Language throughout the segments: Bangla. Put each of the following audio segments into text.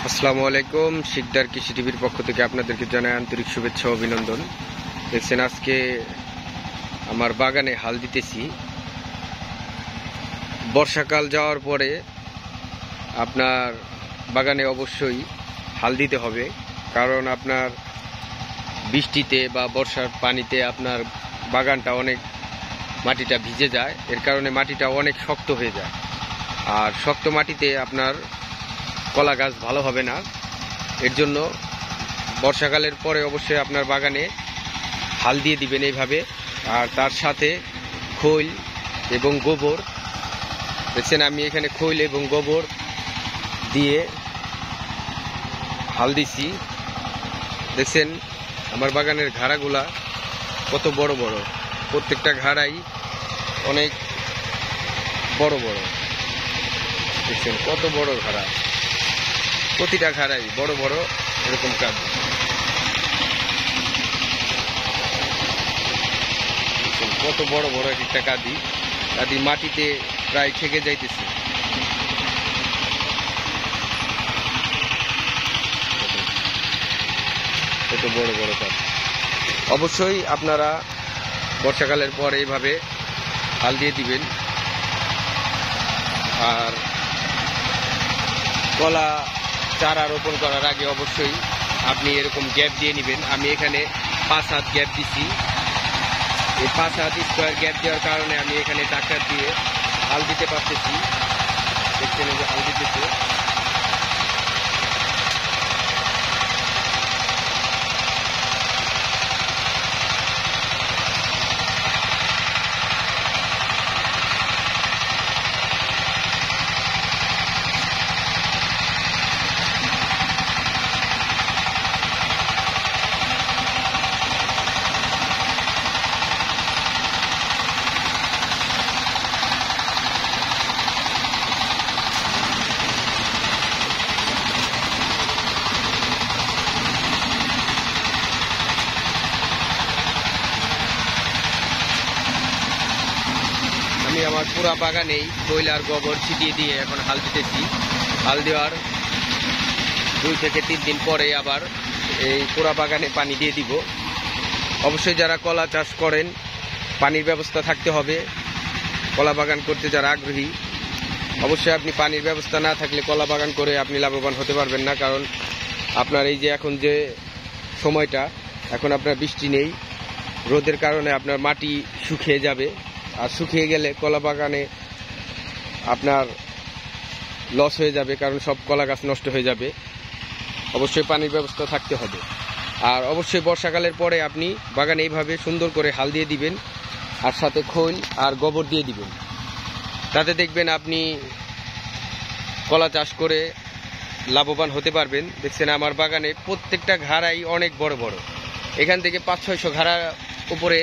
আসসালামু আলাইকুম। শিকদার কৃষি টিভির পক্ষ থেকে আপনাদেরকে জানাই আন্তরিক শুভেচ্ছা ও অভিনন্দন। দেখছেন আজকে আমার বাগানে হাল দিতেছি। বর্ষাকাল যাওয়ার পরে আপনার বাগানে অবশ্যই হাল দিতে হবে, কারণ আপনার বৃষ্টিতে বা বর্ষার পানিতে আপনার বাগানটা অনেক মাটিটা ভিজে যায়, এর কারণে মাটিটা অনেক শক্ত হয়ে যায়। আর শক্ত মাটিতে আপনার কলা গাছ ভালো হবে না। এর জন্য বর্ষাকালের পরে অবশ্যই আপনার বাগানে হাল দিয়ে দিবেন এইভাবে। আর তার সাথে খৈল এবং গোবর, দেখছেন আমি এখানে খৈল এবং গোবর দিয়ে হাল দিছি। দেখছেন আমার বাগানের ঘাড়াগুলা কত বড় বড়, প্রত্যেকটা ঘাড়াই অনেক বড় বড়। দেখছেন কত বড় ঘাড়া, প্রতিটা ঘাড়াই বড় বড় এরকম কাজ। কত বড় বড় একটা কাঁদি মাটিতে প্রায় ঠেকে যাইতেছে। কত বড় বড় কাজ। অবশ্যই আপনারা বর্ষাকালের পর এইভাবে হাল দিয়ে দিবেন। আর কলা চারা রোপণ করার আগে অবশ্যই আপনি এরকম গ্যাপ দিয়ে নেবেন। আমি এখানে 5 হাত গ্যাপ দিছি। এই 5 হাত স্কোয়ার গ্যাপ দেওয়ার কারণে আমি এখানে ট্রাক্টর দিয়ে হাল দিতে পারতেছি। দেখছেন যে হাল দিতেছে। আমি আমার পুরা বাগানেই খৈল আর গোবর ছিটিয়ে দিয়ে এখন হাল দিতেছি। হাল দেওয়ার 2 থেকে 3 দিন পরে আবার এই পুরা বাগানে পানি দিয়ে দিব। অবশ্যই যারা কলা চাষ করেন পানির ব্যবস্থা থাকতে হবে। কলা বাগান করতে যারা আগ্রহী, অবশ্যই আপনি পানির ব্যবস্থা না থাকলে কলা বাগান করে আপনি লাভবান হতে পারবেন না। কারণ আপনার এই যে এখন যে সময়টা, এখন আপনার বৃষ্টি নেই, রোদের কারণে আপনার মাটি শুকিয়ে যাবে। আর শুকিয়ে গেলে কলা বাগানে আপনার লস হয়ে যাবে, কারণ সব কলা গাছ নষ্ট হয়ে যাবে। অবশ্যই পানির ব্যবস্থা থাকতে হবে। আর অবশ্যই বর্ষাকালের পরে আপনি বাগানে এইভাবে সুন্দর করে হাল দিয়ে দিবেন, আর সাথে খৈল আর গোবর দিয়ে দিবেন। তাতে দেখবেন আপনি কলা চাষ করে লাভবান হতে পারবেন। দেখছেন আমার বাগানে প্রত্যেকটা ঘাড়াই অনেক বড় বড়। এখান থেকে 500-600 ঘাড়া উপরে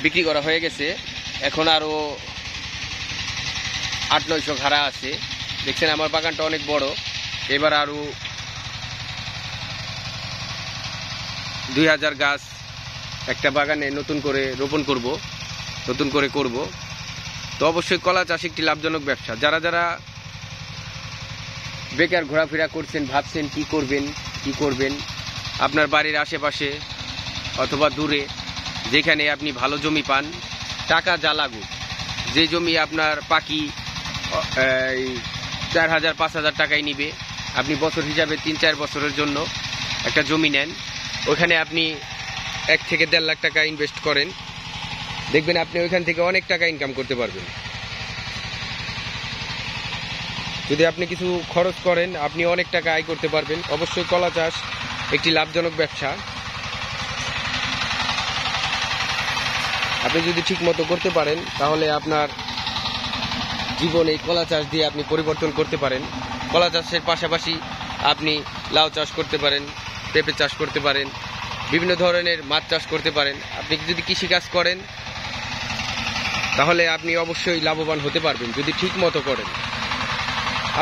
বিক্রি করা হয়ে গেছে। এখন আরও 800-900 ঘাড়া আছে। দেখছেন আমার বাগানটা অনেক বড়। এবার আরও 2000 গাছ একটা বাগানে নতুন করে রোপণ করব, নতুন করে করব। তো অবশ্যই কলা চাষ একটি লাভজনক ব্যবসা। যারা যারা বেকার ঘোরাফেরা করছেন, ভাবছেন কি করবেন, আপনার বাড়ির আশেপাশে অথবা দূরে যেখানে আপনি ভালো জমি পান, টাকা যা লাগুক, যে জমি আপনার পাকি 4000-5000 টাকায় নিবে, আপনি বছর হিসাবে 3-4 বছরের জন্য একটা জমি নেন, ওখানে আপনি 1 থেকে 1.5 লাখ টাকা ইনভেস্ট করেন, দেখবেন আপনি ওইখান থেকে অনেক টাকা ইনকাম করতে পারবেন। যদি আপনি কিছু খরচ করেন আপনি অনেক টাকা আয় করতে পারবেন। অবশ্যই কলা চাষ একটি লাভজনক ব্যবসা। আপনি যদি ঠিক মতো করতে পারেন তাহলে আপনার জীবন এই কলা চাষ দিয়ে আপনি পরিবর্তন করতে পারেন। কলা চাষের পাশাপাশি আপনি লাউ চাষ করতে পারেন, পেঁপে চাষ করতে পারেন, বিভিন্ন ধরনের মাছ চাষ করতে পারেন। আপনি যদি কৃষিকাজ করেন তাহলে আপনি অবশ্যই লাভবান হতে পারবেন যদি ঠিক মতো করেন।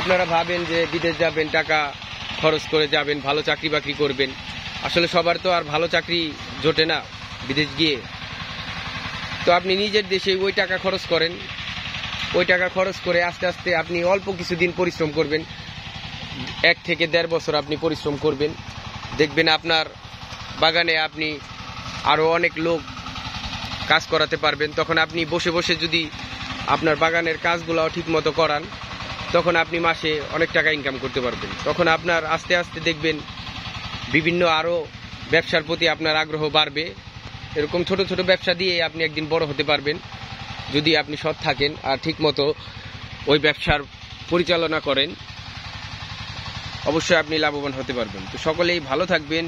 আপনারা ভাবেন যে বিদেশ যাবেন, টাকা খরচ করে যাবেন, ভালো চাকরি বাকরি করবেন। আসলে সবার তো আর ভালো চাকরি জোটে না বিদেশ গিয়ে। তো আপনি নিজের দেশে ওই টাকা খরচ করেন, ওই টাকা খরচ করে আস্তে আস্তে আপনি অল্প কিছুদিন পরিশ্রম করবেন, 1 থেকে 1.5 বছর আপনি পরিশ্রম করবেন, দেখবেন আপনার বাগানে আপনি আরও অনেক লোক কাজ করাতে পারবেন। তখন আপনি বসে বসে যদি আপনার বাগানের কাজগুলো ঠিক মতো করান, তখন আপনি মাসে অনেক টাকা ইনকাম করতে পারবেন। তখন আপনার আস্তে আস্তে দেখবেন বিভিন্ন আরও ব্যবসার প্রতি আপনার আগ্রহ বাড়বে। এরকম ছোট ছোট ব্যবসা দিয়ে আপনি একদিন বড় হতে পারবেন, যদি আপনি সৎ থাকেন আর ঠিক মতো ওই ব্যবসার পরিচালনা করেন। অবশ্যই আপনি লাভবান হতে পারবেন। তো সকলেই ভালো থাকবেন,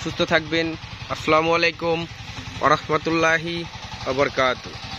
সুস্থ থাকবেন। আসসালামু আলাইকুম ওয়া রাহমাতুল্লাহি ওয়া বারাকাতুহু।